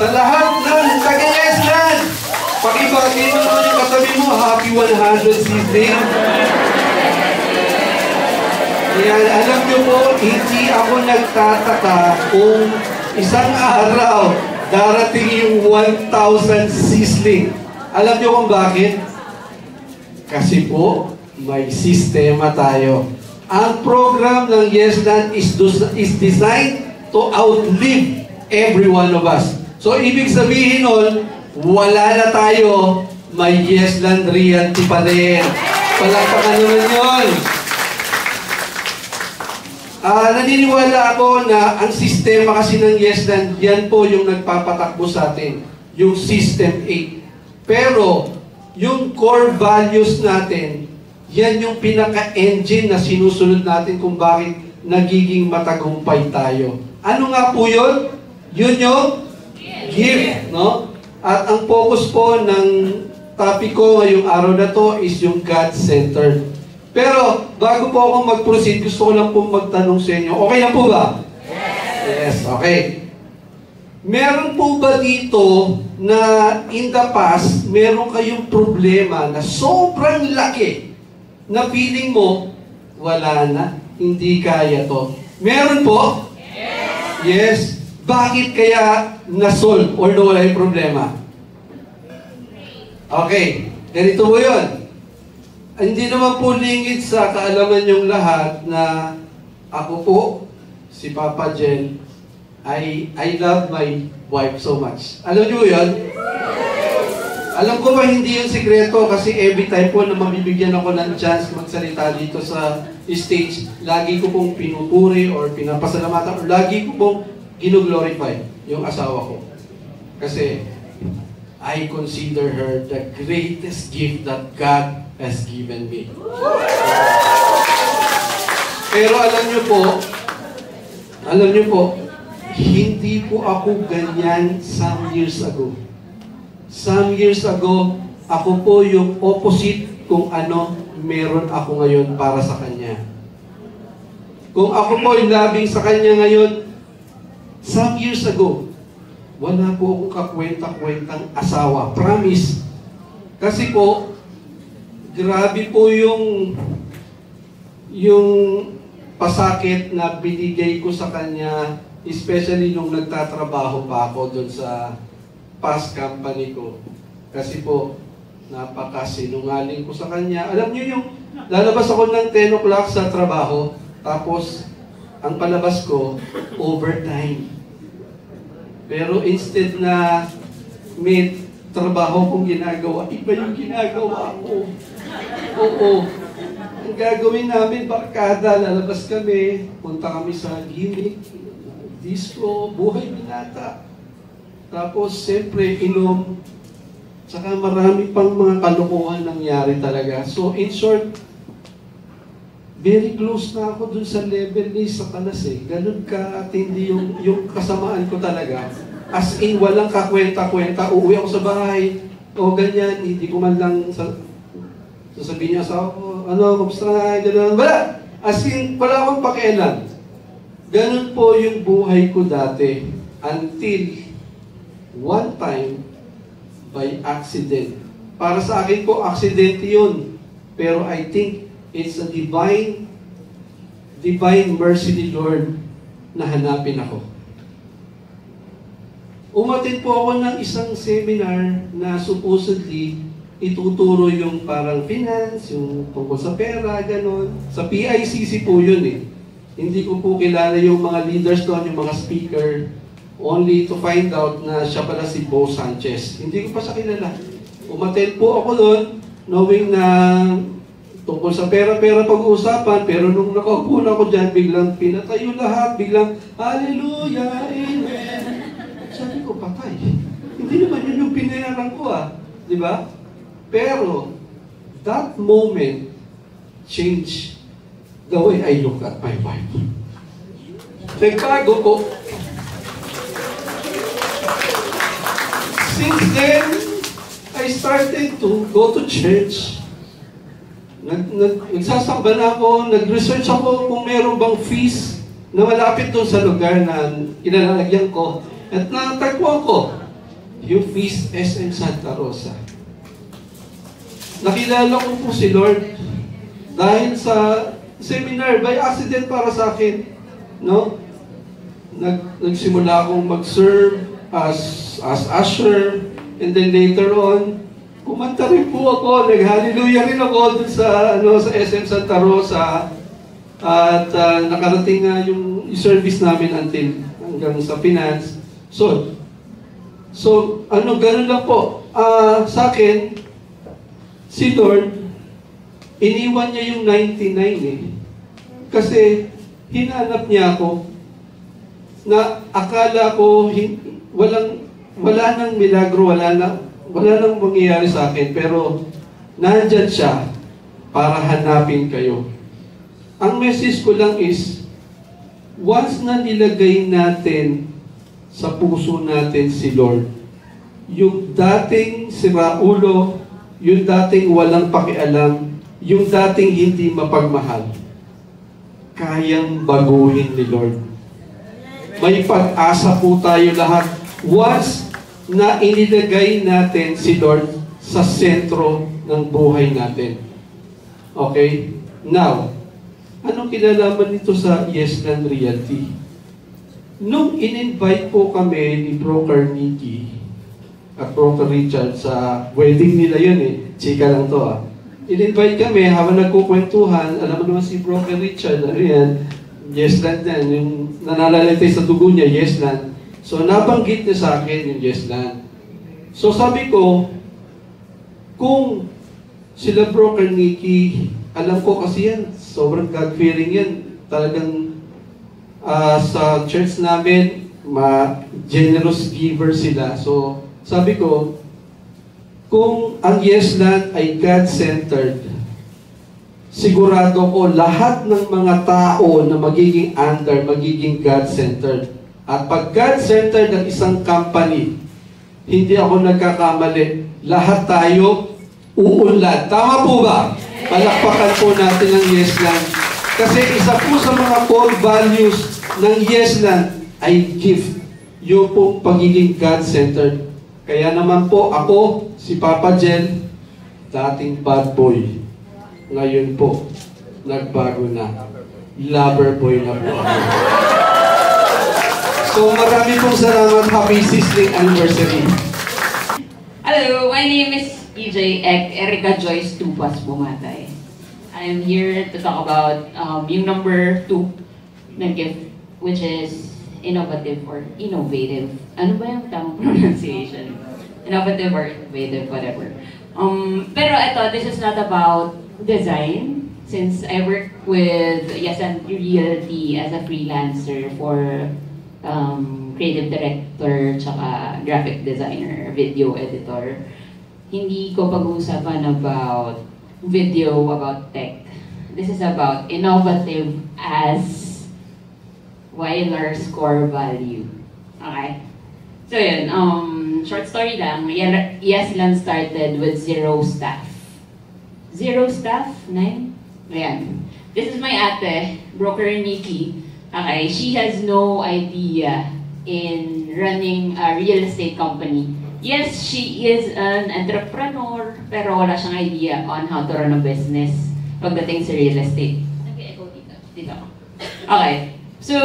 Sa lahat ng taga-Yesland, pakibati mo naman yung katabi mo, happy 100 sibling. Yan, alam niyo po, hindi ako nagtataka kung isang araw darating yung 1,000 sisling. Alam niyo kung bakit? Kasi po, may sistema tayo. Ang program ng Yesland is designed to outlive every one of us. So, ibig sabihin nun, wala na tayo, may Yesland Realty pa rin. Palakpakan naman yun. Naniniwala ako na ang sistema kasi ng Yesland, yan po yung nagpapatakbo sa atin, yung System 8. Pero, yung core values natin, yan yung pinaka-engine na sinusunod natin kung bakit nagiging matagumpay tayo. Ano nga po yun? Yun yung give, no? At ang focus po ng topic ko ngayong araw na to is yung God-centered. Pero, bago po akong mag-proceed, gusto ko lang po magtanong sa inyo. Okay na po ba? Yes, okay. Meron po ba dito na in the past, meron kayong problema na sobrang laki na feeling mo, wala na, hindi kaya to? Meron po? Yes. Bakit kaya na-solve or nawala yung problema? Okay. Ganito po yun. Hindi naman po lingid sa kaalaman yung lahat na ako po, si Papa Jen, I love my wife so much. Alam niyo yun? Alam ko ba hindi yung sikreto kasi every time po na mabibigyan ako ng chance magsalita dito sa stage, lagi ko pong pinupuri or pinapasalamatan or lagi ko pong gino-glorify yung asawa ko. Kasi I consider her the greatest gift that God has given me. Pero alam niyo po, hindi po ako ganyan some years ago. Some years ago, ako po yung opposite kung ano meron ako ngayon para sa Kanya. Kung ako po yung labing sa Kanya ngayon, some years ago, wala po akong kakwenta-kwentang asawa. Promise. Kasi po, grabe po yung pasakit na binigay ko sa Kanya, especially nung nagtatrabaho pa ako doon sa past company ko. Kasi po, napakasinungaling ko sa Kanya. Alam niyo yung, lalabas ako ng 10 o'clock sa trabaho, tapos, ang palabas ko, overtime. Pero instead na may trabaho kong ginagawa, iba yung ginagawa ko. Oo. Ang gagawin namin, barkada, lalabas kami, punta kami sa gimmick, disco, buhay binata. Tapos, siyempre, inom. Saka marami pang mga kalokohan nangyari talaga. So, in short, very close na ako dun sa level ni Satanas eh. Ganun ka-atindi yung kasamaan ko talaga. As in, walang kakwenta-kwenta. Uuwi ako sa bahay. O ganyan, hindi ko man lang sasabihin niya sa ako, kumusta na, gano'n. Wala! As in, wala akong pakialam. Ganun po yung buhay ko dati. Until one time, by accident. Para sa akin po, accident yun. Pero I think it's a divine mercy ni Lord na hanapin ako. Umattend po ako ng isang seminar na supposedly ituturo yung parang finance, yung tungkol sa pera, gano'n. Sa PICC po yun eh. Hindi ko po kilala yung mga leaders doon, yung mga speaker, only to find out na siya pala si Bo Sanchez. Hindi ko pa siya kilala. Umattend po ako doon, knowing na tungkol sa pera-pera pag-uusapan, pero nung nakaupo na ako dyan, biglang pinatayo lahat, biglang, Hallelujah, Amen. Sabi ko, patay. Hindi naman yun yung pinayaran ko di ba? Pero, that moment changed the way I look at my wife. Nagbago ko. Since then, I started to go to church. Nagsasamba na ako, nag-research ako kung meron bang fees na malapit doon sa lugar na kinalalagyan ko. At natagpuan ko yung Miss SM Santa Rosa. Nakilala ko po si Lord dahil sa seminar, by accident para sa akin. No? Nagsimula akong mag-serve as usher, and then later on, kumanta rin po ako, nag-hallelujah rin ako dun sa, sa SM Santa Rosa. At nakarating nga yung service namin hanggang sa finance. So ganun lang po. Sa akin, si Lord, iniwan niya yung 99 Kasi hinanap niya ako na akala ko wala nang milagro, wala nang mangyayari sa akin, pero nandyan siya para hanapin kayo. Ang message ko lang is, once na nilagay natin sa puso natin si Lord, yung dating siraulo, yung dating walang pakialam, yung dating hindi mapagmahal, kayang baguhin ni Lord. May pag-asa po tayo lahat once na inilagay natin si Lord sa sentro ng buhay natin. Okay? Now, anong kinalaman nito sa Yesland Realty? Nung in-invite po kami ni Broker Nikki at Broker Richard sa wedding nila yun chika lang to In-invite kami habang nagkukwentuhan, alam mo naman si Broker Richard, Yesland yan, yung nananalatay sa dugo niya, Yesland. So nabanggit niya sa akin yung Yesland. So sabi ko, kung sila Broker Nikki, alam ko kasi yan, sobrang God-fearing yan. Talagang sa church namin, generous giver sila. So, sabi ko, kung ang Yesland ay God-centered, sigurado ko lahat ng mga tao na magiging magiging God-centered. At pag God-centered ang isang company, hindi ako nagkakamali. Lahat tayo uunlad. Tama po ba? Palakpakan po natin ang Yesland. Kasi isa po sa mga core values ng Yesland ay gift. Yung po pagiging God-centered. Kaya naman po ako, si Papa Jen, dating bad boy. Ngayon po, nagbago na. Lover boy na po ako. So marami pong salamat. Happy sizzling anniversary. Hello, my name is EJ Erica Joyce Tupas Bumatay. I'm here to talk about yung number 2 na gift, which is innovative or innovative. Ano ba yung tamang pronunciation? Innovative or innovative, whatever. Pero ito, this is not about design. Since I work with Yesland Realty as a freelancer for creative director, tsaka graphic designer, video editor, hindi ko pag-uusapan about video, about tech. This is about innovative as Weiler's core value. Okay? So yun, short story lang, Yesland started with 0 staff. 0 staff? 9? Ayan. This is my ate, Broker Nikki. Okay, she has no idea in running a real estate company. Yes, she is an entrepreneur, pero wala siyang idea on how to run a business pagdating sa real estate. Nag-echo dito. Dito. Okay. So,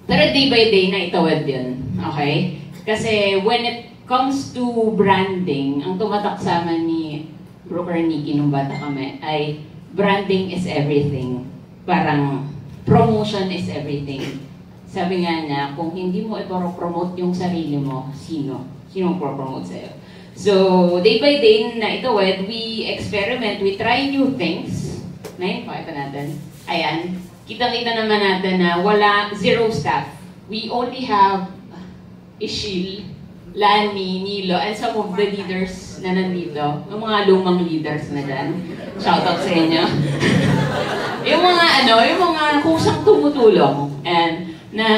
pero day by day na itawad yun. Okay? Kasi when it comes to branding, ang tumatak sa amin ni Broker Nikki nung bata kami ay branding is everything. Parang promotion is everything. Sabi nga niya, kung hindi mo i-promote yung sarili mo, sino? Sino pro-promote sa'yo? So, day by day na ito, we experiment, we try new things. Pakita natin. Ayan. Kita-kita naman natin na wala, 0 staff. We only have Ishil, Lani, Nilo, and some of the leaders na nandito. Yung mga lumang leaders na dyan. Shoutout sa inyo. yung mga kusang tumutulong. And na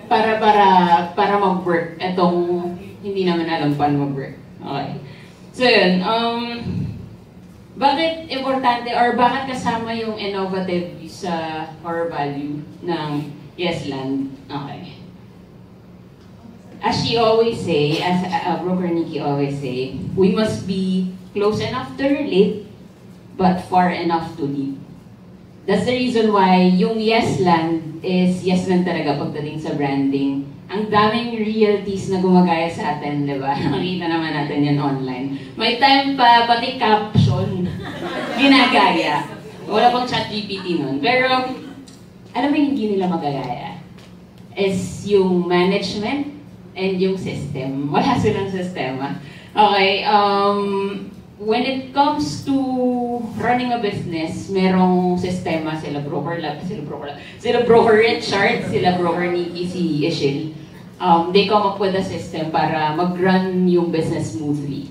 para mag-work etong hindi naman alam paano mag-work. Okay. So yun, bakit importante or bakit kasama yung innovative sa core value ng Yesland? Okay. as she always say, as Broker Nikki always say, we must be close enough to relate, but far enough to lead. That's the reason why yung Yesland is Yesland talaga pagdating sa branding. Ang daming realties na gumagaya sa atin, di ba? Nakikita naman natin yan online. May time pa, pati caption, ginagaya. Wala pang ChatGPT nun. Pero, alam mo hindi nila magagaya. Is yung management and yung system. Wala silang sistema. Okay, when it comes to running a business, merong sistema, sila Broker Richard, sila Broker Nikki, si Ishil. They come up with a system para mag-run yung business smoothly.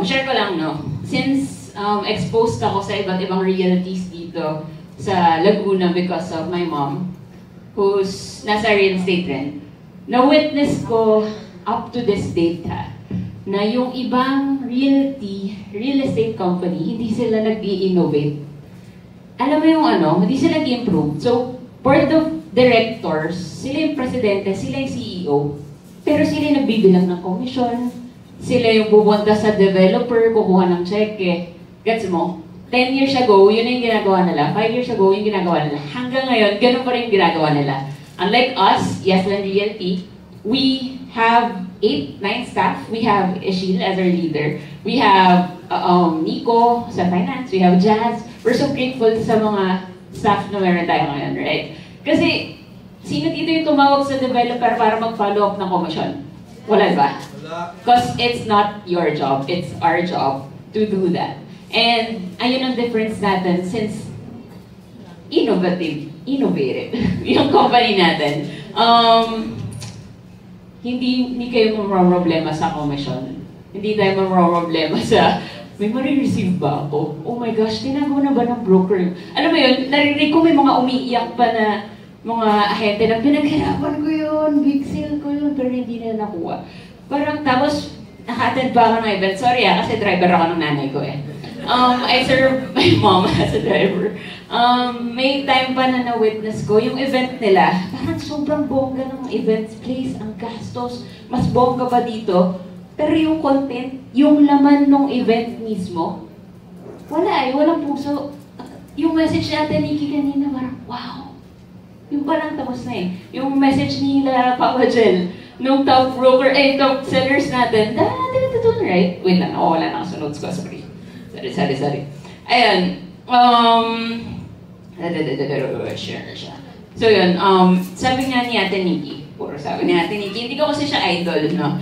Share ko lang, no? Since exposed ako sa iba't ibang realities dito sa Laguna because of my mom, who's nasa real estate rin, na-witness ko up to this date, ha, na yung ibang real estate company, hindi sila nag-i-innovate. Alam mo yung hindi sila nag-improve. So, board of directors, sila yung presidente, sila yung CEO, pero sila yung nagbibilang ng commission, sila yung pupunta sa developer, kukuha ng cheque. Gets mo? 10 years ago, yun yung ginagawa nila. 5 years ago, yung ginagawa nila. Hanggang ngayon, ganun pa rin yung ginagawa nila. Unlike us, Yesland Realty, we have 8, 9 staff. We have Ishil as our leader. We have Nico sa finance. We have Jazz. We're so grateful sa mga staff na meron tayo ngayon, right? Kasi, sino dito yung tumawag sa developer para mag-follow up ng commission? Wala ba? Because it's not your job. It's our job to do that. And ayun ang difference natin since innovative yung company natin. Hindi kayo problema sa commission. Hindi tayo problema sa may marireceive ba ako? Oh my gosh, tinagawa na ba ng broker? Alam mo yun, narinig ko may mga umiiyak pa na mga ahente na pinaghirapan ko yun, big sale ko yun, pero hindi na nakuha. Parang tapos, naka-attend pa ako ng event. Sorry kasi driver ako ng nanay ko eh. I serve my mom as a driver. May time pa na na-witness ko, yung event nila, parang sobrang bongga ng event place, ang gastos, mas bongga pa dito. Pero yung content, yung laman ng event mismo, walang puso. Yung message natin, Nikki, kanina, parang, wow. Yung parang tapos na eh. Yung message nila, Papa Jel, nung top broker, top sellers natin, right? Wait lang, wala na ako sa notes ko, sorry. Sorry. Ayan. So yun, sabi nga ni Ate Nikki, hindi ko kasi siya idol, no?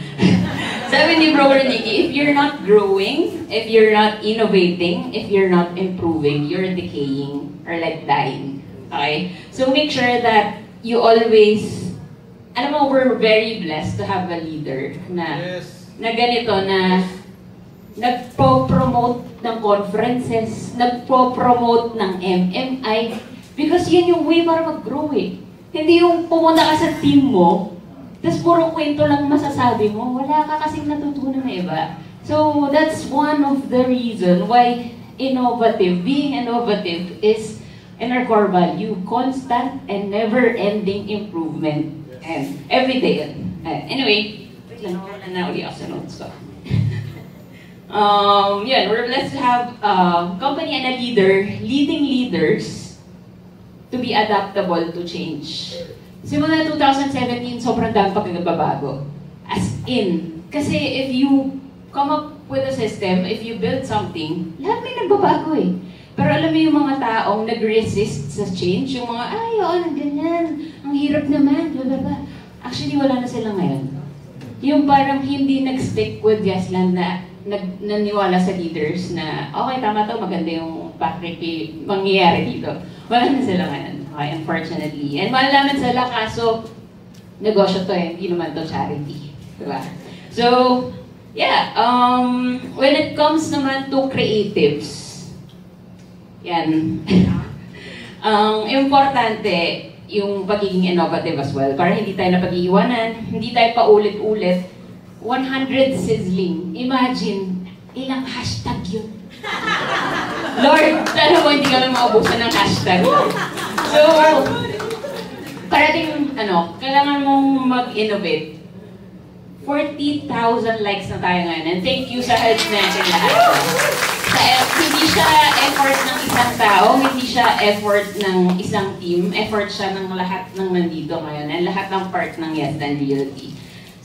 Sabi ni Broker Nikki, if you're not growing, if you're not innovating, if you're not improving, you're decaying or like dying. Okay? So make sure that you always, alam mo, we're very blessed to have a leader na ganito, na nagpo-promote ng conferences, nagpo-promote ng MMI, because yun yung way para mag-grow eh. Hindi yung pumunta ka sa team mo, tapos puro kwento lang masasabi mo, wala ka kasing natutunan na iba. So that's one of the reason why being innovative is in our core value, constant and never-ending improvement. And every day. Anyway, wait lang, wala na uli ako sa notes ko. We're blessed to have a company and a leader, leading leaders to be adaptable to change. Simula 2017, sobrang dami pagbabago. As in, kasi if you come up with a system, if you build something, lahat may nagbabago eh. Pero alam mo yung mga taong nag-resist sa change, yung mga, ganyan, ang hirap naman, blah. Actually, wala na sila ngayon. Yung parang hindi nag-stick with Yesland na naniwala sa leaders na, okay, tama to, maganda yung mangyayari dito. Wala na sila ngayon, okay, unfortunately. And malalaman sila, kaso, negosyo to eh, hindi naman to charity. Diba? So, when it comes naman to creatives, yan. Ang importante, yung pagiging innovative as well, para hindi tayo napag-iiwanan, hindi tayo paulit-ulit. 100 sizzling. Imagine, ilang hashtag yun. Lord, sana mo hindi kami maubusan ng hashtag. So, parating, kailangan mong mag-innovate. 40,000 likes na tayo ngayon. And thank you sa help natin lahat. Hindi siya effort ng isang tao, hindi siya effort ng isang team, effort siya ng lahat ng nandito ngayon, and lahat ng part ng Yes and Realty.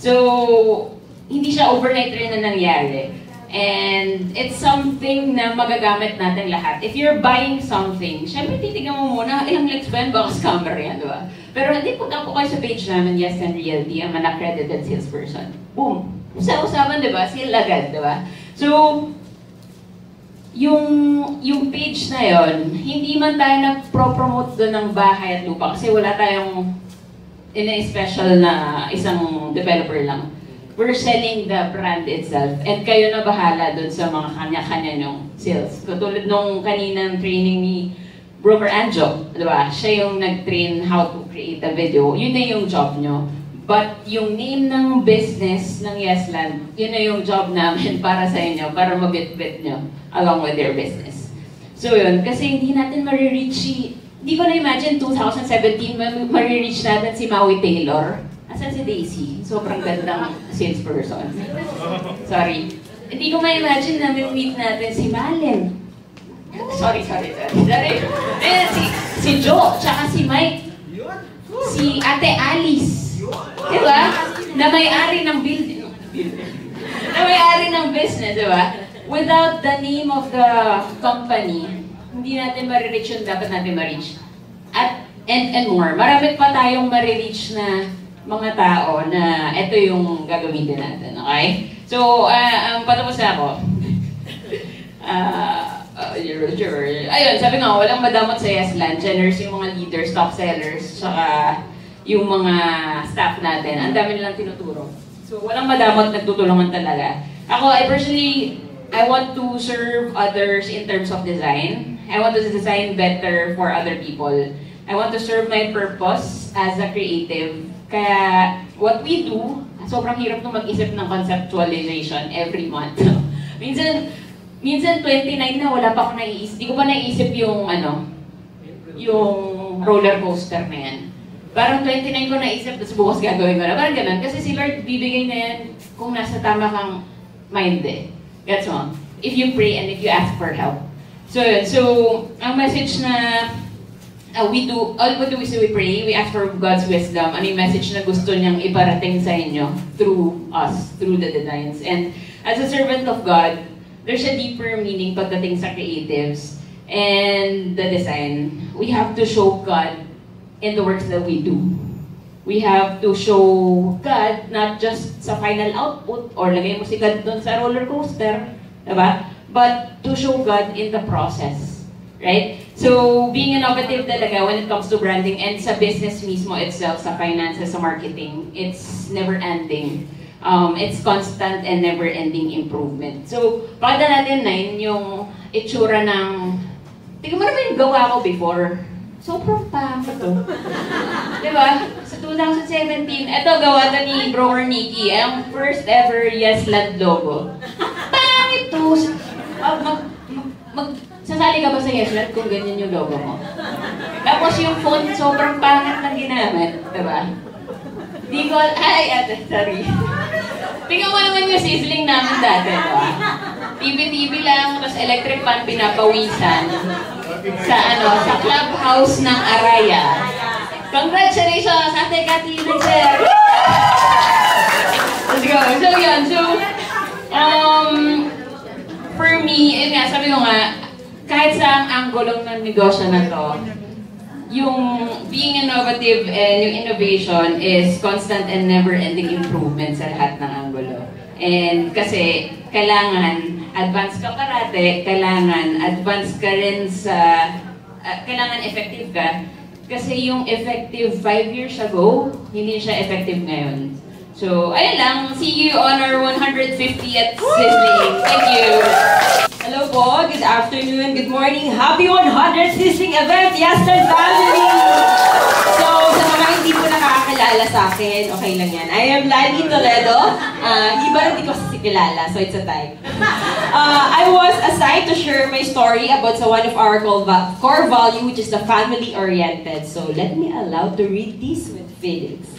So, hindi siya overnight rin na nangyari. And it's something na magagamit natin lahat. If you're buying something, syempre titignan mo muna, ilang likes ba yan? Baka scammer yan, di ba? Pero hindi, punta po kayo sa page namin, Yes and Realty, I'm an accredited salesperson. Boom! Usapan, di ba? Sale agad, di ba? So, yung page na yon, hindi man tayo nag-promote doon ng bahay at lupa kasi wala tayong in-special na isang developer lang. We're selling the brand itself. And kayo na bahala dun sa mga kanya-kanya nyong sales. Katulad nung kaninang training ni Broker Anjo, di ba? Siya yung nag-train how to create a video. Yun na yung job nyo. But yung name ng business ng Yesland, yun na yung job namin para sa inyo, para mabit-bit nyo along with your business. So yun, kasi hindi natin marireach hindi ko na-imagine 2017 marireach natin si Maui Taylor. Asan si Daisy? Sobrang gandang salesperson. Sorry. Hindi ko ma-imagine na meet natin si Malen. Sorry. Si Joe, tsaka si Mike. Si Ate Alice. Diba? Na may-ari ng building. Na may-ari ng business, diba? Without the name of the company, hindi natin marireach yung dapat natin ma-reach. And more. Marami pa tayong ma-reach na mga tao na ito yung gagamitin natin, okay? So, patapos na ako. Ayun, sabi nga, walang madamot sa Yesland. Generous yung mga leaders, top sellers, saka yung mga staff natin. Ang dami nilang tinuturo. So, walang madamot, nagtutulungan talaga. Ako, I want to serve others in terms of design. I want to design better for other people. I want to serve my purpose as a creative. Kaya, what we do, sobrang hirap nung mag-isip ng conceptualization every month. minsan 29 na, wala pa ako naiisip. Di ko pa naiisip yung, yung roller coaster na yan. Parang 29 ko naisip, tapos bukas gagawin ko na. Parang ganun. Kasi si Lord, bibigay na yan kung nasa tama kang mind eh. That's all. If you pray and if you ask for help. So, ang message na we do, all we do is we pray, we ask for God's wisdom, ano yung message na gusto niyang iparating sa inyo through us, through the designs. And as a servant of God, there's a deeper meaning pagdating sa creatives and the design. We have to show God in the works that we do. We have to show God not just sa final output or lagay mo si God doon sa roller coaster, diba? But to show God in the process. Right? So, being innovative talaga when it comes to branding and sa business mismo itself, sa finances, sa marketing, it's never-ending. It's constant and never-ending improvement. So, pakita natin na yung itsura ng... Tingnan mo naman yung gawa ko before. Sobrang pangit to. Diba? Sa 2017, ito gawa to ni Broker Nikki, ang first ever Yesland logo. Pangit to! Sasali ka ba sa Yesland kung ganyan yung logo mo? Tapos yung font, sobrang pangit na ginamit, diba? Di ko, sorry. Tingnan mo naman yung sizzling namin dati, diba? TV-TV lang, tapos electric fan pinapawisan sa clubhouse ng Araya. Congratulations, Ate Cathy Sir! Let's go. So yun, for me, yun nga, sabi ko nga, kahit sa anggulong ng negosyo na to, yung being innovative and yung innovation is constant and never-ending improvement sa lahat ng anggulo. And kasi kailangan advance ka parate, kailangan advance ka rin sa, kailangan effective ka. Kasi yung effective 5 years ago, hindi siya effective ngayon. So, ayun lang. See you on our 150 at Sizzling. Thank you. Hello po, good afternoon, good morning. Happy 100th Sizzling event, Yesland family! So, sa mga hindi po nakakakilala sa akin, okay lang yan. I am Lani Toledo. Iba rin di ko kilala, so it's a tie. I was assigned to share my story about one of our core value, which is the family-oriented. So, let me allow to read this with feelings.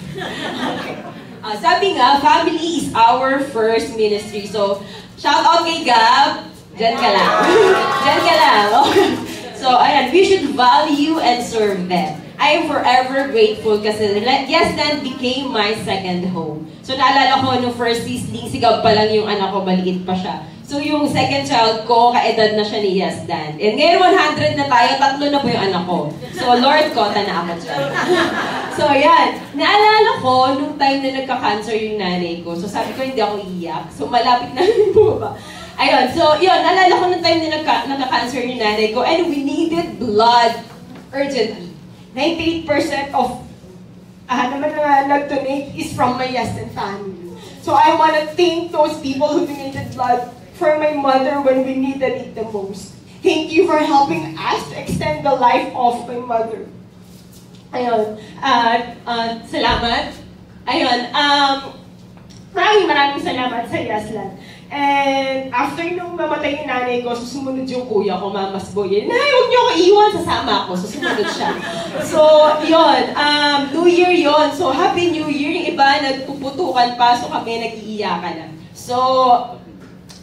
Sabi nga, family is our first ministry. So, shout out kay Gab. Diyan ka lang. Diyan ka lang. So, ayan, we should value and serve them. I am forever grateful kasi Yesland became my second home. So, naalala ko nung first sisling, sigaw pa lang yung anak ko, maliit pa siya. So, yung second child ko, kaedad na siya ni Yesland. And ngayon, 100 na tayo, 3 na po yung anak ko. So, Lord ko, na ako dyan. So, ayan. Naalala ko, nung time na nagka-cancer yung nanay ko, so sabi ko, hindi ako iiyak. So, malapit na rin po ba? Ayun, so, yun, naalala ko nung time na nagka-cancer yung nanay ko, and we needed blood urgently. 98% of naman na nag-donate is from my Yesland family. So I want to thank those people who donated blood for my mother when we needed it the most. Thank you for helping us to extend the life of my mother. Ayun. Salamat. Ayun. Maraming salamat sa Yesland. And after nung mamatay yung nanay ko, susunod yung kuya ko, Mamas Boy. Nay, huwag niyo ako iwan, sasama ako. Susunod siya. So, yun. New Year yun. So, Happy New Year. Yung iba, nagpuputukan pa. So, kami nag-iiyakan na. So,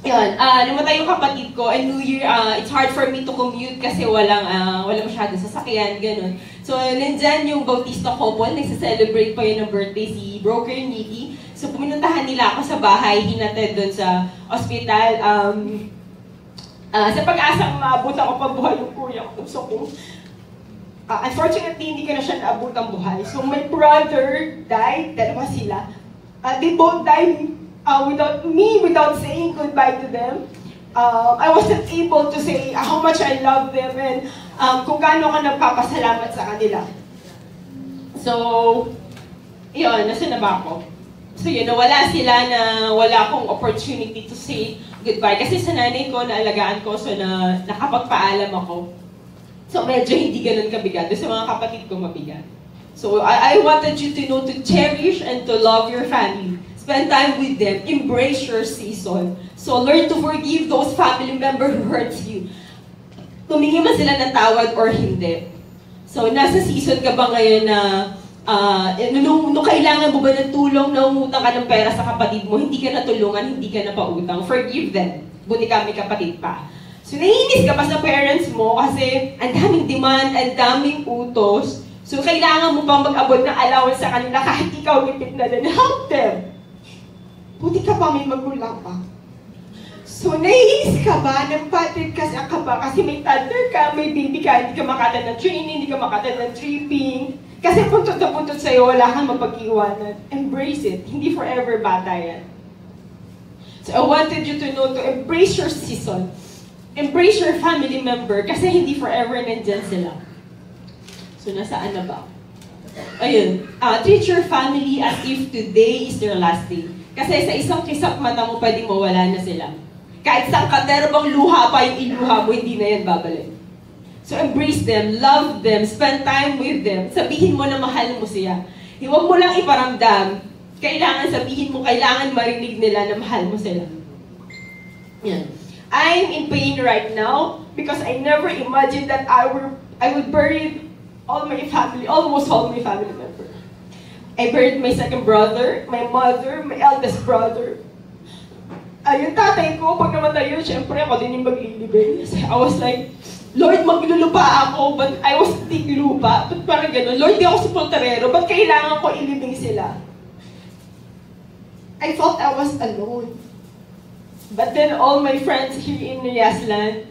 yun. Namatay yung kapatid ko. And New Year, it's hard for me to commute kasi walang masyadong sasakyan, ganun. So, nandyan yung Bautista couple. Nagsiselebrate pa yun ng birthday si Broker Nikki. So, pumuntahan nila ako sa bahay, hinatid doon sa ospital. Sa pag-asang maabot ako pa buhay yung kuya ko. So, unfortunately, hindi ko na siya naabot ang buhay. So, my brother died, dalawa sila. They both died without saying goodbye to them. I wasn't able to say how much I love them and kung gaano ka nagpapasalamat sa kanila. So, yun, nasa na ba ako? So yun, nawala sila na wala akong opportunity to say goodbye. Kasi sa nanay ko, naalagaan ko, so nakapagpaalam ako. So medyo hindi ganun kabigat. Sa mga kapatid ko, mabigat. So I wanted you to know to cherish and to love your family. Spend time with them. Embrace your season. So learn to forgive those family members who hurts you. Tumingi man sila ng tawad or hindi. So nasa season ka ba ngayon na nung kailangan mo ba ng tulong, naungutang ka ng pera sa kapatid mo, hindi ka natulungan, hindi ka napautang, forgive them. Buti kami kapatid pa. So, naiinis ka pa sa parents mo kasi ang daming demand, ang daming utos. So, kailangan mo pang mag-abot ng allowance sa kanila kahit ikaw nipit na din. Help them! Buti ka pa may magulang pa. So, naiinis ka ba? Napatid ka ba? Kasi may toddler ka, may baby ka, hindi ka makatid ng training, hindi ka makatid ng tripping. Kasi puntot na puntot sa'yo, wala kang mapag-iwanan. Embrace it. Hindi forever bata yan. So I wanted you to know to embrace your season. Embrace your family member kasi hindi forever nandyan sila. So nasaan na ba? Ayun. Treat your family as if today is their last day. Kasi sa isang kisap mata mo, pwedeng mawala na sila. Kahit isang katerbang luha pa yung iluha mo, hindi na yan babalik. So embrace them, love them, spend time with them. Sabihin mo na mahal mo siya. Huwag mo lang iparamdam. Kailangan sabihin mo, kailangan marinig nila na mahal mo sila. Yan. I'm in pain right now because I never imagined that I would bury all my family, almost all my family members. I buried my second brother, my mother, my eldest brother. Yung tatay ko, pag namatay yun, syempre ako din yung maglilibing. I was like, Lord, maglulupa ako, but I was tiglupa. But parang gano'n, Lord, di ako sepulturero, but kailangan ko ilibing sila. I felt I was alone. But then all my friends here in Yesland,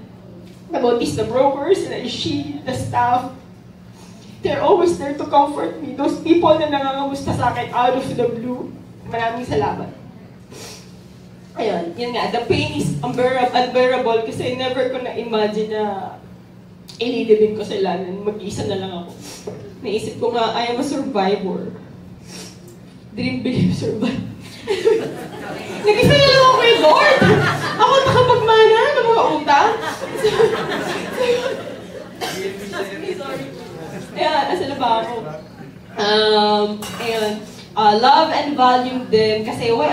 the Bautista brokers, the she, the staff, they're always there to comfort me. Those people na nangangamusta sa akin out of the blue, maraming salamat. Ayun, yun nga, the pain is unbearable kasi never ko na-imagine na ililibing ko sila, mag-isa na lang ako. Naisip ko nga, I am a survivor. Dream, believe, survive. Nag-isa na lang ako kay Lord! Ako nakapagmana ng mga utang. Sorry. Ayan, asa na ba ako? Ayan. Love and value them kasi why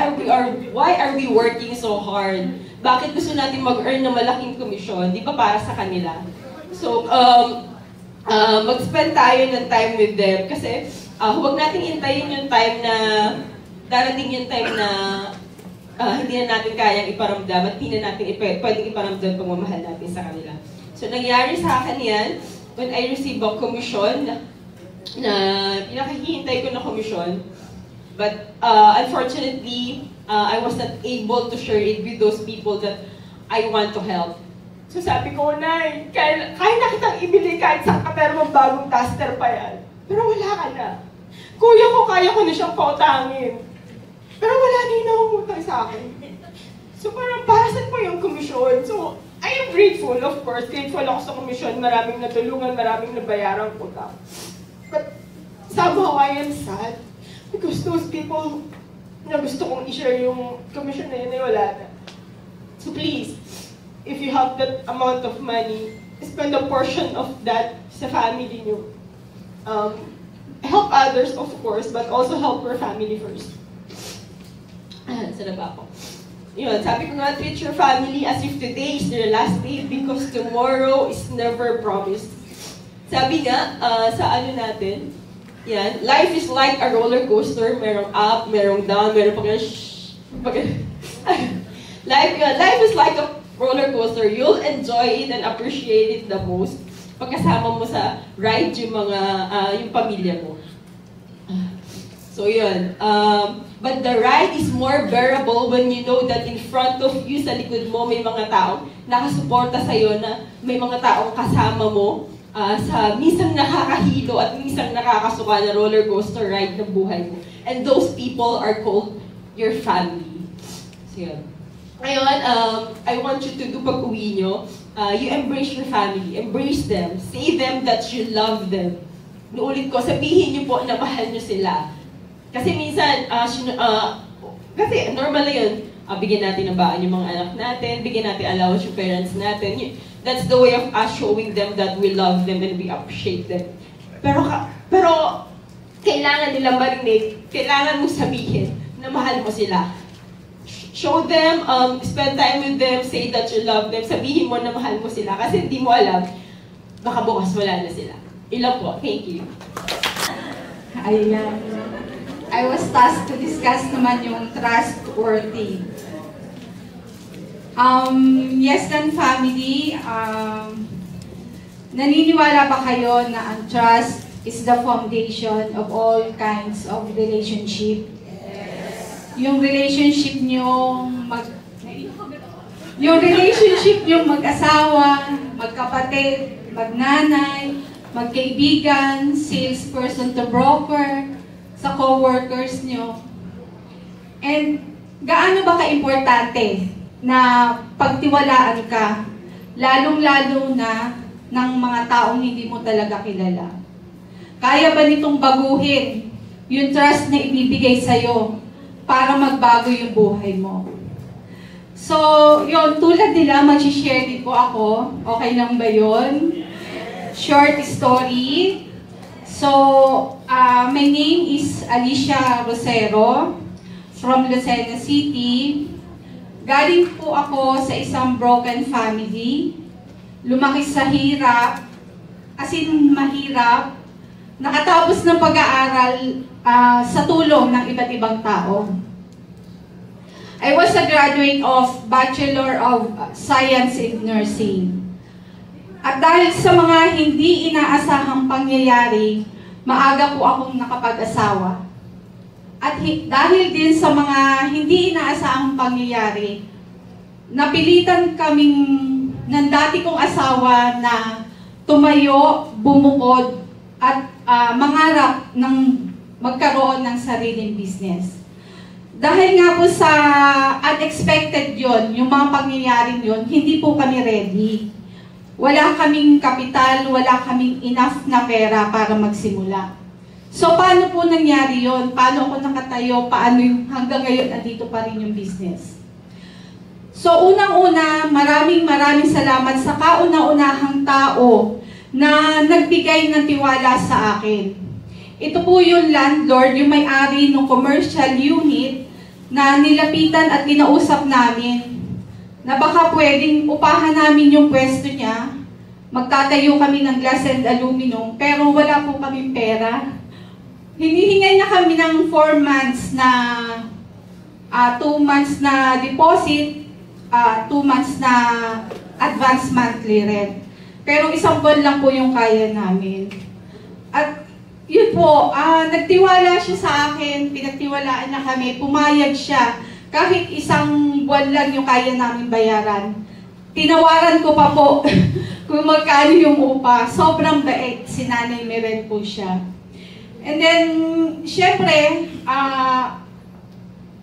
are we working so hard? Bakit gusto natin mag-earn ng malaking komisyon? Di ba para sa kanila? So, mag-spend tayo ng time with them kasi huwag natin hintayin yung time na darating yung time na hindi na natin kayang iparamdam at hindi na natin pwedeng iparamdam pagmamahal natin sa kanila. So, nangyari sa akin yan when I received a commission na pinakahihintay ko na commission. But unfortunately, I was not able to share it with those people that I want to help. So sabi ko, Nay, kaya na kitang ibili kahit saan ka pero mong bagong taster pa yan. Pero wala ka na. Kuya ko, kaya ko na siyang pautangin. Pero wala na yung nangungutang sa akin. So parang para saan po yung komisyon? So I am grateful, of course. Grateful ako sa komisyon. Maraming natulungan, maraming nabayarang utang. But somehow I am sad. Because those people na gusto kong i-share yung commission na yun ay wala na. So please, if you have that amount of money, spend a portion of that sa family nyo. Help others, of course, but also help your family first. Saan na ba ako? Yun, sabi ko nga, treat your family as if today is their last day because tomorrow is never promised. Sabi nga, sa ano natin, yan, life is like a roller coaster. Merong up, merong down, merong life is like a roller coaster. You'll enjoy it and appreciate it the most pagkasama mo sa ride yung mga, yung pamilya mo. So yun. But the ride is more bearable when you know that in front of you, sa likod mo, may mga taong nakasuporta sa'yo na may mga taong kasama mo sa minsan nakakahilo at minsan nakakasuka na roller coaster ride ng buhay mo. And those people are called your family. So yun. Ngayon, I want you to do pag-uwi nyo, you embrace your family, embrace them, say them that you love them. Nuulit ko, sabihin nyo po na mahal nyo sila. Kasi minsan, kasi normal na yun, bigyan natin ng baan yung mga anak natin, bigyan natin allowance yung parents natin. That's the way of us showing them that we love them and we appreciate them. Pero kailangan nilang marinig, kailangan mo sabihin na mahal mo sila. Show them, spend time with them, say that you love them, sabihin mo na mahal mo sila kasi hindi mo alam, baka bukas wala na sila. Ilan po. Thank you. Ayan. I was tasked to discuss naman yung trustworthy. Yes and family, naniniwala ba kayo na ang trust is the foundation of all kinds of relationship? Yes. Yung relationship nyong mag-asawa, magkapatid, magnanay, magkaibigan, salesperson to broker, sa co-workers nyo. And gaano ba ka-importante na pagtiwalaan ka, lalong-lalo na ng mga taong hindi mo talaga kilala? Kaya ba nitong baguhin yung trust na ibibigay sa'yo para magbago yung buhay mo? So, yun, tulad nila, mag-share din po ako. Okay lang ba yun? Short story. So, my name is Alicia Rosero from Lucena City. Galing po ako sa isang broken family. Lumaki sa hirap, as in mahirap. Nakatapos ng pag-aaral sa tulong ng iba't ibang tao. I was a graduate of Bachelor of Science in Nursing. At dahil sa mga hindi inaasahang pangyayari, maaga po akong nakapag-asawa. At dahil din sa mga hindi inaasahang pangyayari, napilitan kaming ng dati kong asawa na tumayo, bumukod, at mangarap ng magkaroon ng sariling business. Dahil nga po sa unexpected yon, yung mga pangyayaring yon, hindi po kami ready. Wala kaming kapital, wala kaming enough na pera para magsimula. So, paano po nangyari yon? Paano ako nakatayo? Paano yung hanggang ngayon andito pa rin yung business? So, unang-una, maraming salamat sa kauna-unahang tao na nagbigay ng tiwala sa akin. Ito po yung landlord, yung may-ari ng commercial unit na nilapitan at kinausap namin na baka pwedeng upahan namin yung pwesto niya. Magtatayo kami ng glass and aluminum, pero wala po kaming pera. Hinihingay na kami ng 4 months na 2 months na deposit, 2 months na advance monthly rent. Pero isang buwan lang po yung kaya namin. At yun po, nagtiwala siya sa akin, pinagtiwalaan na kami, pumayag siya. Kahit isang buwan lang yung kaya namin bayaran. Tinawaran ko pa po kung magkano yung upa. Sobrang bait, si Nanay Meren po siya. And then, syempre,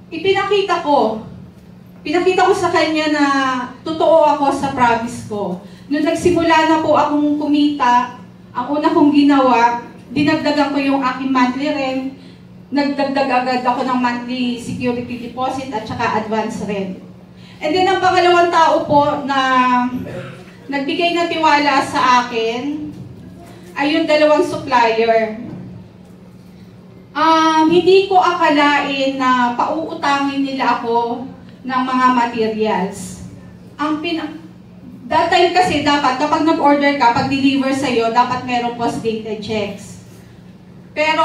pinakita ko sa kanya na totoo ako sa promise ko. Nung nagsimula na po akong kumita, ang una kong ginawa, dinagdagan ko yung aking monthly rent, nagdagdag agad ako ng monthly security deposit at saka advance rent. And then ang pangalawang tao po na nagbigay ng tiwala sa akin ay yung dalawang supplier. Hindi ko akalain na pauutangin nila ako ng mga materials. That time kasi dapat kapag nag-order ka, pag-deliver sa'yo, dapat merong post-dated checks. Pero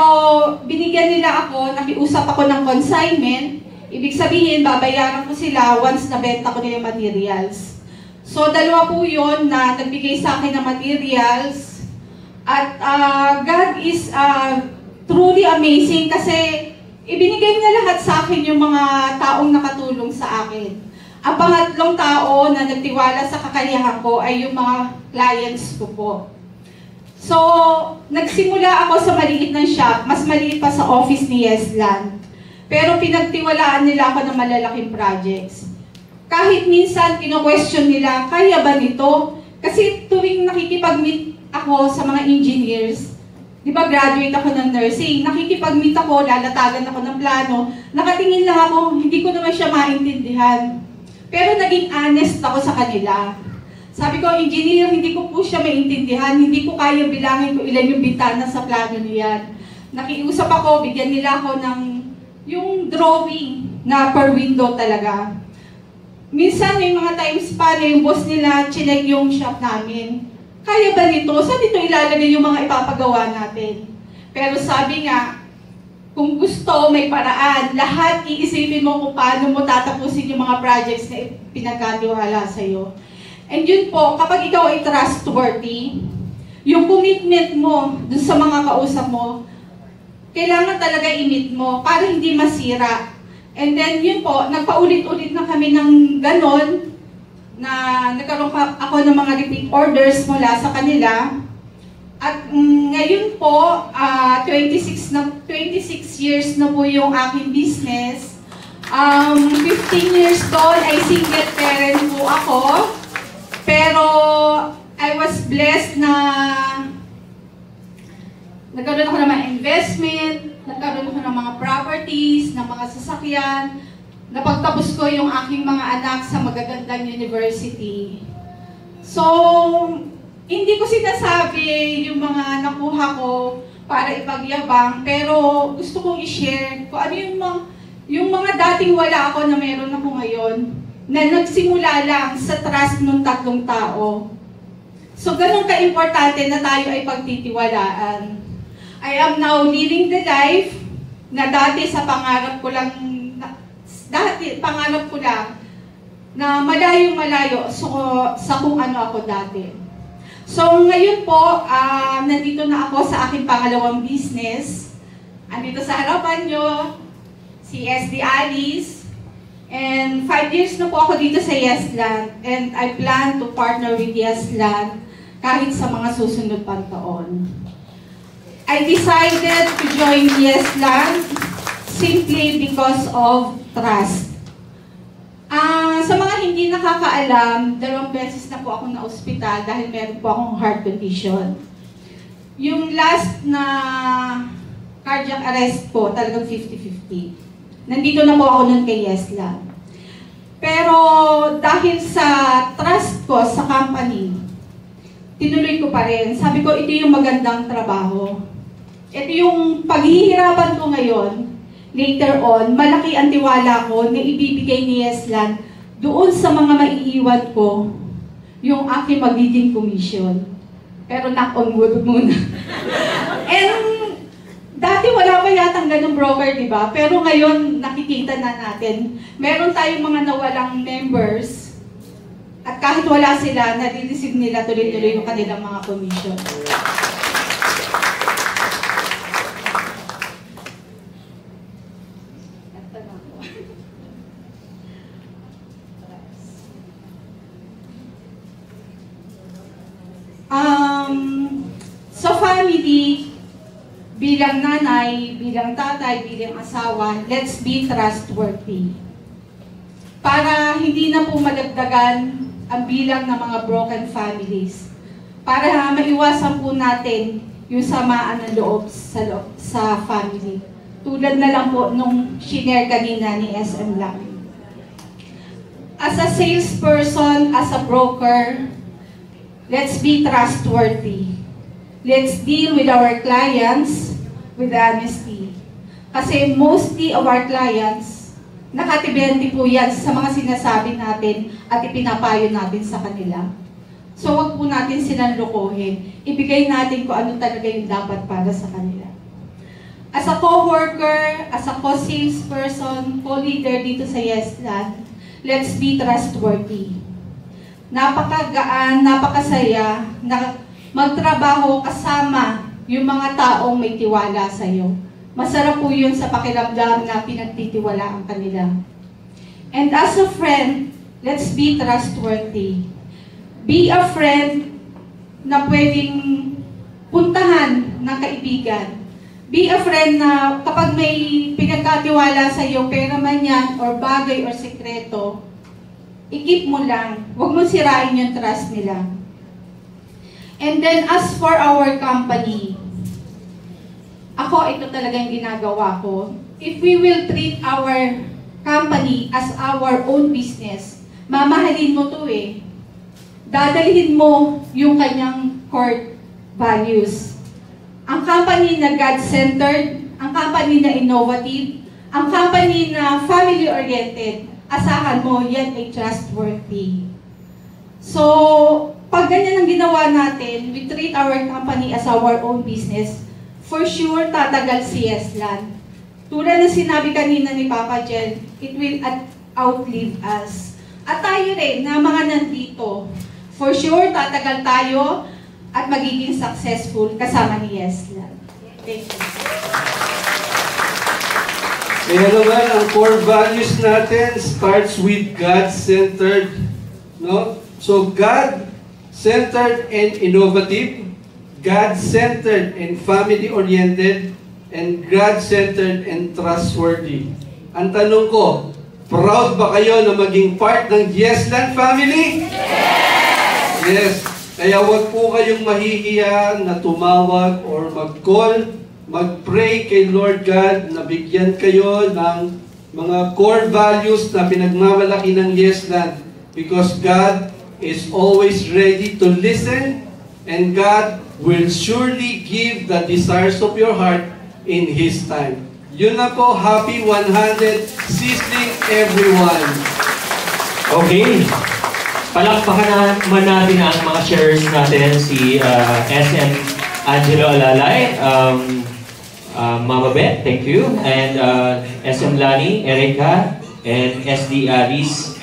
binigyan nila ako, nakiusap ako ng consignment, ibig sabihin, babayaran ko sila once nabenta ko nila yung materials. So, dalawa po yun na nagbigay sa akin ng materials. At God is truly amazing kasi ibinigay niya lahat sa akin yung mga taong nakatulong sa akin. Ang pangatlong tao na nagtiwala sa kakayahan ko ay yung mga clients ko po. So, nagsimula ako sa maliit ng shop, mas maliit pa sa office ni Yesland. Pero pinagtiwalaan nila ako ng malalaking projects. Kahit minsan, kino-question nila, kaya ba nito? Kasi tuwing nakikipag-meet ako sa mga engineers, di ba graduate ako ng nursing, nakikipag-meet ako, lalatagan ako ng plano, nakatingin lang ako, hindi ko naman siya maintindihan. Pero naging honest ako sa kanila. Sabi ko, engineer, hindi ko po siya maintindihan, hindi ko kaya bilangin kung ilan yung bintana sa plano niyan. Nakiusap ako, bigyan nila ako ng yung drawing na per window talaga. Minsan may mga times pa na yung boss nila chinek yung shop namin. Kaya ba nito? Saan dito ilalagay yung mga ipapagawa natin? Pero sabi nga, kung gusto, may paraan. Lahat iisipin mo kung paano mo tatapusin yung mga projects na pinagkatiwala sa'yo. And yun po, kapag ikaw ay trustworthy, yung commitment mo dun sa mga kausap mo, kailangan talaga i-meet mo para hindi masira. And then yun po, nagpaulit-ulit na kami ng ganon, na nagkaroon ako ng mga repeat orders mula sa kanila. At ngayon po, 26 years na po yung aking business. 15 years doon ay single parent po ako. Pero I was blessed na nagkaroon ako ng mga investment, nagkaroon ako ng mga properties, ng mga sasakyan. Napagtapos ko yung aking mga anak sa magagandang university. So, hindi ko sinasabi yung mga nakuha ko para ipagyabang, pero gusto kong i-share kung ano yung mga dating wala ako na meron ako ngayon, na nagsimula lang sa trust ng tatlong tao. So, ganun ka-importante na tayo ay pagtitiwalaan. I am now living the life na dati sa pangarap ko lang, na malayo-malayo sa kung ano ako dati. So, ngayon po, nandito na ako sa aking pangalawang business. Andito sa harapan nyo, si SD Alice. And 5 years na po ako dito sa Yesland. And I plan to partner with Yesland kahit sa mga susunod pang taon. I decided to join Yesland simply because of trust. Sa mga hindi nakakaalam, 2 beses na po ako na ospital dahil meron po akong heart condition. Yung last na cardiac arrest po, talagang 50-50. Nandito na po ako nun kay Yesland. Pero dahil sa trust ko sa company, tinuloy ko pa rin. Sabi ko, ito yung magandang trabaho. Ito yung paghihirapan ko ngayon. Later on, malaki ang tiwala ko na ibibigay ni Yesland doon sa mga maiiwan ko yung aking magiging commission. Pero knock on wood muna. And Dati wala pa yatang ganung broker, di ba? Pero ngayon, nakikita na natin. Meron tayong mga nawalang members at kahit wala sila, nare-receive nila tuloy-tuloy yung kanilang mga commission. Sa family, bilang nanay, bilang tatay, bilang asawa, let's be trustworthy. Para hindi na po malagdagan ang bilang ng mga broken families. Para maiwasan po natin yung samaan ng loob sa family. Tulad na lang po nung shinare kanina ni SM lang. As a salesperson, as a broker, let's be trustworthy. Let's deal with our clients with honesty. Kasi mostly of our clients, nakatibente po yan sa mga sinasabi natin at ipinapayo natin sa kanila. So wag po natin silang lokohin. Ibigay natin kung ano talaga yung dapat para sa kanila. As a co-worker, as a co-salesperson, co-leader dito sa Yesland, let's be trustworthy. Napakagaan, napakasaya na magtrabaho kasama yung mga taong may tiwala sa iyo. Masarap po yun sa pakiramdam na pinagtitiwalaan kanila. And as a friend, let's be trustworthy. Be a friend na pwedeng puntahan ng kaibigan. Be a friend na kapag may pinagkatiwala sa iyo, pera man yan, or bagay, or sekreto, i-keep mo lang. Huwag mo sirain yung trust nila. And then, as for our company, ito talaga yung ginagawa ko. If we will treat our company as our own business, mamahalin mo to eh. Dadalhin mo yung kanyang core values. Ang company na God-centered, ang company na innovative, ang company na family-oriented, asahan mo, yan ay trustworthy. So, pag ganyan ang ginawa natin, we treat our company as our own business, for sure tatagal si Yesland. Tulad na sinabi kanina ni Papa Jel, it will outlive us. At tayo rin, na mga nandito, for sure tatagal tayo at magiging successful kasama ni Yesland. Thank you. Kaya naman, ang core values natin starts with God-centered. No? So, God-centered and innovative, God-centered and family-oriented, and God-centered and trustworthy. Ang tanong ko, proud ba kayo na maging part ng Yesland family? Yes! Yes. Kaya wag po kayong mahihiya na tumawag or mag-call, mag-pray kay Lord God na bigyan kayo ng mga core values na pinagmamalaki ng Yesland, because God is always ready to listen, and God will surely give the desires of your heart in His time. Yun na po, happy 100 sizzling everyone. Okay. Palakpakan naman natin ang mga sharers natin, si SM Angelo Alalay, Mama Beth, thank you, and SM Lani, Erica, and SD Aris,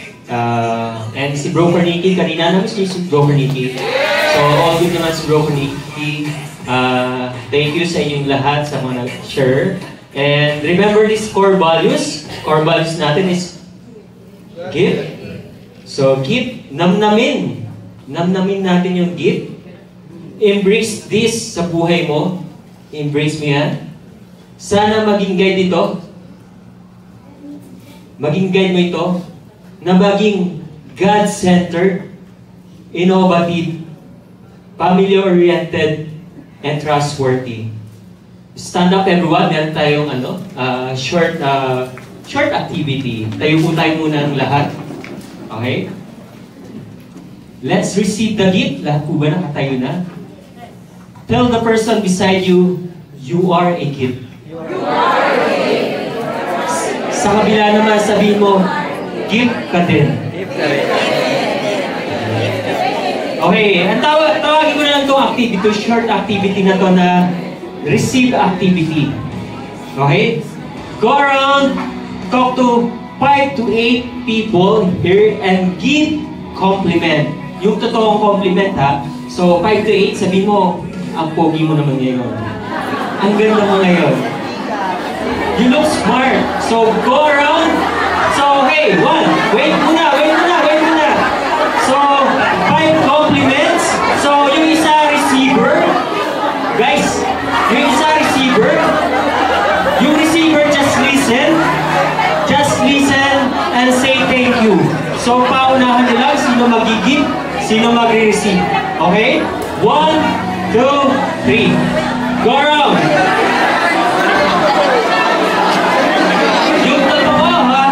and si Broker Nikki. Kanina namin si Broker Nikki. So, all good naman si Broker Nikki. Thank you sa inyong lahat sa mga nag-share. And remember these core values. Core values natin is give. So, give. Namnamin. Namnamin natin yung give. Embrace this sa buhay mo. Embrace mo yan. Sana maging guide ito. Maging guide mo ito na maging God-centered, innovative, family-oriented, and trustworthy. Stand up everyone. Meron tayong short activity. Tayo po tayo muna ng lahat. Okay? Let's receive the gift. Lahat po ba nakatayo na? Tell the person beside you, you are a gift. You are a gift. Sa kabila naman, sabihin mo, gift ka din. Okay, ang tawagin ko na lang itong activity, short activity na to na receive activity. Okay? Go around, talk to 5 to 8 people here and give compliment. Yung totoong compliment ha. So 5 to 8, sabihin mo, ang pogi mo naman ngayon. Ang ganda mo ngayon. You look smart. So go around. So hey, wait muna. So 5 compliments. So yung isa receiver. Guys, yung isa receiver. Yung receiver just listen. Just listen and say thank you. So paunahan nyo lang sino mag-give, sino mag-receive. Okay? 1, 2, 3. Go around. Yung totoo ha.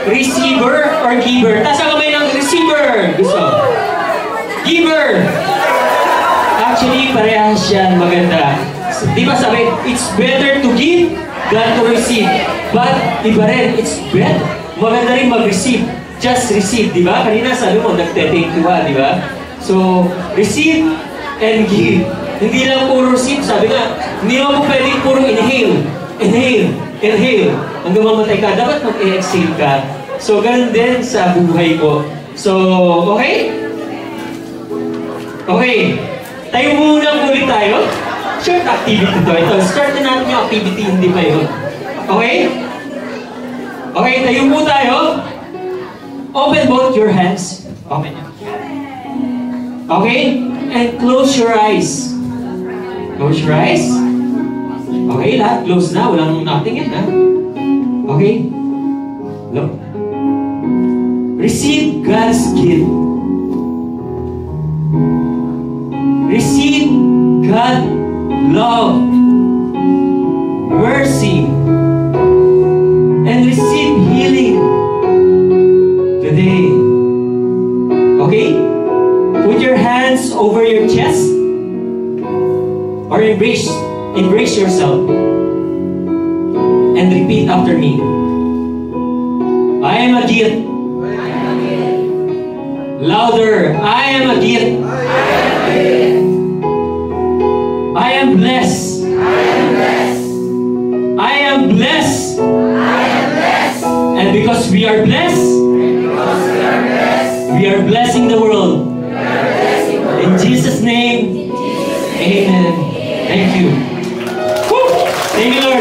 Receiver or giver? Taas ang kamay ng receiver. Gusto. Giver. Actually, parehas yan. Maganda. Di ba sabi, it's better to give than to receive. But, iba rin, it's better. Maganda rin mag-receive. Just receive, di ba? Kanina sabi mo, nagte-thank you di ba? So, receive and give. Hindi lang puro receive. Sabi nga, hindi mo pwedeng puro inhale. Inhale. Hanggang mamatay ka, dapat mag-exhale ka. So, ganun din sa buhay ko. So, okay? Okay. Tayo muna ulit tayo. Short activity to. Ito, start na natin yung activity, hindi pa yun. Okay? Okay, tayo po tayo. Open both your hands. Open. Okay? And close your eyes. Close your eyes. Okay, lahat close na. Walang nothing yan, ha? Okay? Look. Receive God's gift. Receive God's love, mercy, and receive healing today. Okay? Put your hands over your chest or embrace yourself and repeat after me. I am a gift. Louder. I am a gift. I am blessed. I am blessed. And because we are blessed, we are blessing the world. In Jesus' name, amen. Thank you. Woo! Thank you, Lord.